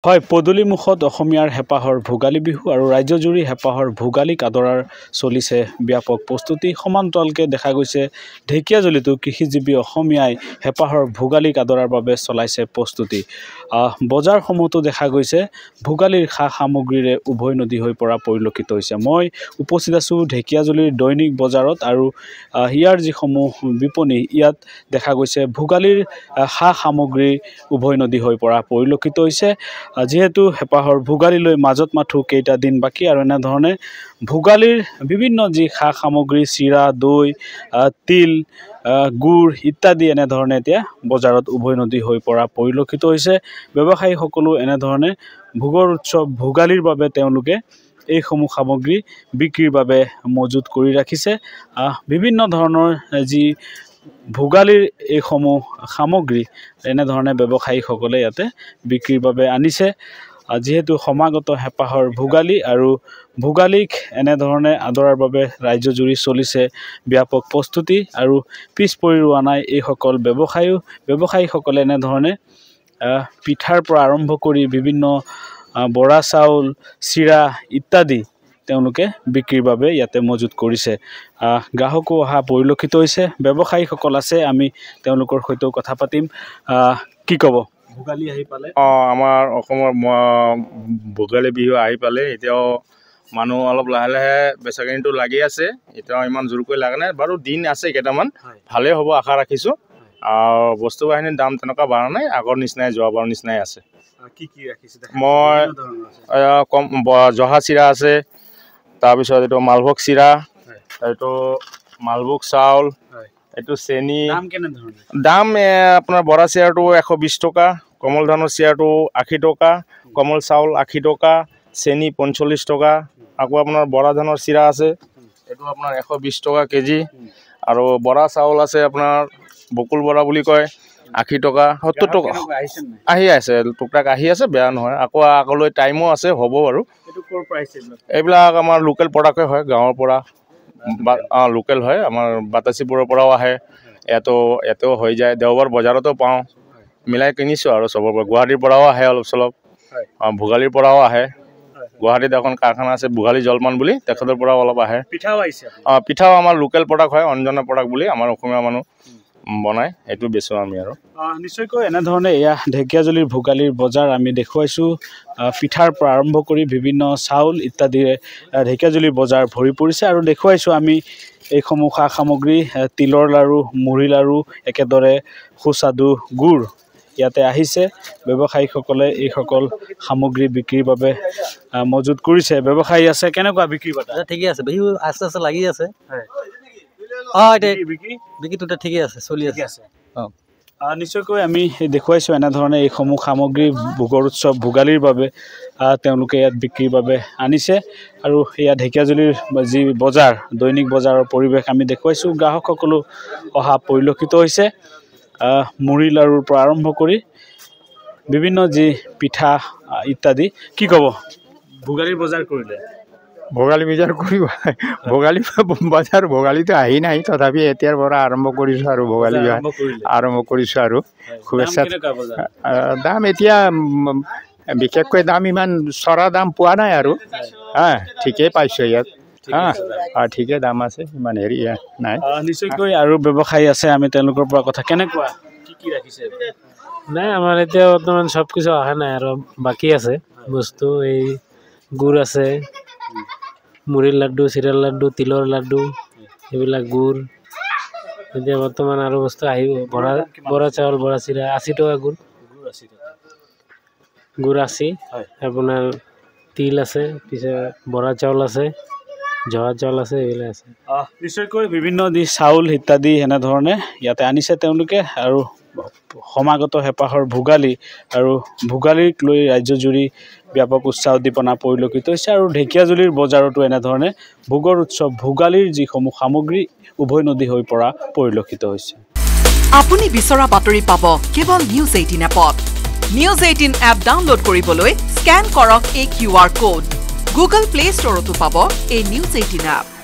হয় পদূলিমুখত অসমীয়াৰ হেঁপাহৰ ভোগালী বিহু আৰু ৰাজ্যজুৰি হেঁপাহৰ ভোগালীক আদৰাৰ চলিছে ব্যাপক প্ৰস্তুতি সমান্তৰালকৈ দেখা গৈছে ঢেকীয়াজুলিতো কৃষিজীৱী অসমীয়াই হেঁপাহৰ ভোগালীক আদৰাৰ বাবে চলাইছে প্ৰস্তুতি বজাৰসমূহতো দেখা গৈছে ভোগালীৰ সা সামগ্ৰীৰে উভৈনদী হৈ পৰা পৰিলক্ষিত হৈছে মই উপস্থিত আছোঁ ঢেকীয়াজুলিৰ দৈনিক বজাৰত আৰু ইয়াৰ যিসমূহ বিপণী ইয়াত দেখা গৈছে ভোগালীৰ সা সামগ্ৰী উভৈনদী হৈ পৰা পৰিলক্ষিত হৈছে যেহেতু হেঁপাহৰ ভোগালীলৈ মাজত মাথো কেইটা দিন বাকী আৰু এনেধৰণে ভোগালীৰ বিভিন্ন যি সা সামগ্ৰী চিৰা দৈ তিল গুড় ইত্যাদি এনেধৰণে এতিয়া বজাৰত উভৈনদী হৈ পৰা পৰিলক্ষিত হৈছে ব্যৱসায়ীসকলো এনেধৰণে ভোগৰ উৎসৱ ভোগালীৰ বাবে তেওঁলোকে এইসমূহ সামগ্ৰী বিক্ৰীৰ বাবে মজুত কৰি ৰাখিছে বিভিন্ন ধৰণৰ যি ভোগালীৰ এইসমূহ সামগ্ৰী এনেধৰণে ব্যৱসায়ীসকলে ইয়াতে বিক্ৰীৰ বাবে আনিছে যেহেতু সমাগত হেঁপাহৰ ভোগালী আৰু ভোগালীক এনেধৰণে আদৰাৰ বাবে ৰাজ্যজুৰি চলিছে ব্যাপক প্ৰস্তুতি আৰু পিছ পৰি ৰোৱা নাই এইসকল ব্যৱসায়ীসকলে এনেধৰণে পিঠাৰ পৰা আৰম্ভ কৰি বিভিন্ন বৰা চাউল চিৰা ইত্যাদি তেওঁলোকে বিক্ৰীৰ বাবে ইয়াতে মজুত কৰিছে গ্ৰাহকো অহা পৰিলক্ষিত হৈছে ব্যৱসায়ীসকল আছে আমি তেওঁলোকৰ সৈতেও কথা পাতিম কি ক'ব ভোগালী আহি পালে আমাৰ অসমৰ ভোগালী বিহু আহি পালে এতিয়াও মানুহ অলপ লাহে লাহে বেচাকিনিটো লাগি আছে এতিয়াও ইমান জোৰকৈ লাগা নাই বাৰু দিন আছে কেইটামান ভালেই হ'ব আশা ৰাখিছোঁ আৰু বস্তু বাহিনীৰ দাম তেনেকুৱা বঢ়া নাই আগৰ নিচিনাই যোৱাবাৰৰ নিচিনাই আছে কি কি ৰাখিছে মই কম জহা চিৰা আছে তাৰপিছত এইটো মালভোগ চিৰা এইটো মালভোগ চাউল এইটো চেনি দাম আপোনাৰ বৰা চিৰাটো 120 টকা কমল ধানৰ চিৰাটো 80 টকা কমল চাউল 80 টকা চেনি 45 টকা আকৌ আপোনাৰ বৰা ধানৰ চিৰা আছে এইটো আপোনাৰ 120 টকা কেজি আৰু বৰা চাউল আছে আপোনাৰ বকুল বৰা বুলি কয় 80 টকা 70 টকা আহি আছে টুকটাক আহি আছে বেয়া নহয় আকৌ আগলৈ টাইমো আছে হ'ব বাৰু এইবিলাক আমাৰ লোকেল প্ৰডাক্টে হয় গাঁৱৰ পৰা লোকেল হয় আমাৰ বাতাচীপুৰৰ পৰাও আহে ইয়াতেও হৈ যায় দেওবাৰ বজাৰতো পাওঁ মিলাই কিনিছোঁ আৰু চবৰ পৰা গুৱাহাটীৰ পৰাও আহে অলপ চলপ ভোগালীৰ পৰাও আহে গুৱাহাটীত এখন কাৰখানা আছে ভোগালী জলপান বুলি তেখেতৰ পৰাও অলপ আহে পিঠাও আমাৰ লোকেল প্ৰডাক্ট হয় অঞ্জনা প্ৰডাক্ট বুলি আমাৰ অসমীয়া মানুহ বনায় সেইটো বেচোঁ আমি আৰু নিশ্চয়কৈ এনেধৰণে এয়া ঢেকীয়াজুলিৰ ভোগালীৰ বজাৰ আমি দেখুৱাইছোঁ পিঠাৰ পৰা আৰম্ভ কৰি বিভিন্ন চাউল ইত্যাদিৰে ঢেকীয়াজুলিৰ বজাৰ ভৰি পৰিছে আৰু দেখুৱাইছোঁ আমি এইসমূহ সা সামগ্ৰী তিলৰ লাড়ু মুড়ি লাড়ু একেদৰে সুস্বাদু গুড় ইয়াতে আহিছে ব্যৱসায়ীসকলে এইসকল সামগ্ৰী বিক্ৰীৰ বাবে মজুত কৰিছে ব্যৱসায়ী আছে কেনেকুৱা বিক্ৰী বাটা ঠিকে আছে বিহু আস্তে আস্তে লাগি আছে বিক্ৰীটো ঠিকে আছে চলি আছে নিশ্চয়কৈ আমি দেখুৱাইছোঁ এনেধৰণে এইসমূহ সামগ্ৰী ভোগৰ উৎসৱ ভোগালীৰ বাবে তেওঁলোকে ইয়াত বিক্ৰীৰ বাবে আনিছে আৰু এয়া ঢেকীয়াজুলিৰ যি বজাৰ দৈনিক বজাৰৰ পৰিৱেশ আমি দেখুৱাইছোঁ গ্ৰাহকসকলো অহা পৰিলক্ষিত হৈছে মুড়ি লাড়ুৰ পৰা আৰম্ভ কৰি বিভিন্ন যি পিঠা ইত্যাদি কি ক'ব ভোগালীৰ বজাৰ কৰিলে ভোগালী বজাৰ কৰিব ভোগালী বজাৰ ভোগালীটো আহি নাই তথাপি এতিয়াৰ পৰা আৰম্ভ কৰিছোঁ আৰু ভোগালী আৰম্ভ কৰিছোঁ আৰু শুভেচ্ছা দাম এতিয়া বিশেষকৈ দাম ইমান চৰা দাম পোৱা নাই আৰু ঠিকেই পাইছোঁ ইয়াত ঠিকে দাম আছে ইমান হেৰি নাই নিশ্চয়কৈ আৰু ব্যৱসায়ী আছে আমি তেওঁলোকৰ পৰা কথা কেনেকুৱা কি ৰাখিছে নাই আমাৰ এতিয়া বৰ্তমান সব কিছু অহা নাই আৰু বাকী আছে বস্তু এই গুড় আছে মুড়িৰ লাড্ডু চিৰাৰ লাড্ডু তিলৰ লাড্ডু এইবিলাক গুড় এতিয়া বৰ্তমান আৰু বস্তু আহিব বৰা চাউল বৰা চিৰা 80 টকা গুড় 80 আপোনাৰ তিল আছে পিছে বৰা চাউল আছে জহা চাউল আছে এইবিলাক আছে নিশ্চয়কৈ বিভিন্ন যি চাউল ইত্যাদি এনেধৰণে ইয়াতে আনিছে তেওঁলোকে আৰু সমাগত হেঁপাহৰ ভোগালী আৰু ভোগালীক লৈ ৰাজ্যজুৰি ব্যাপক উৎসাহ উদ্দীপনা পৰিলক্ষিত হৈছে আৰু ঢেকীয়াজুলিৰ বজাৰতো এনেধৰণে ভোগৰ উৎসৱ ভোগালীৰ যিসমূহ সামগ্ৰী উভৈনদী হৈ পৰা পৰিলক্ষিত হৈছে আপুনি বিচৰা বাতৰি পাব কেৱল নিউজ 18 এপত নিউজ 18 এপ ডাউনলোড কৰিবলৈ স্ক্যান কৰক এই QR কোড গুগল প্লে ষ্টৰতো পাব এই নিউজ 18 এপ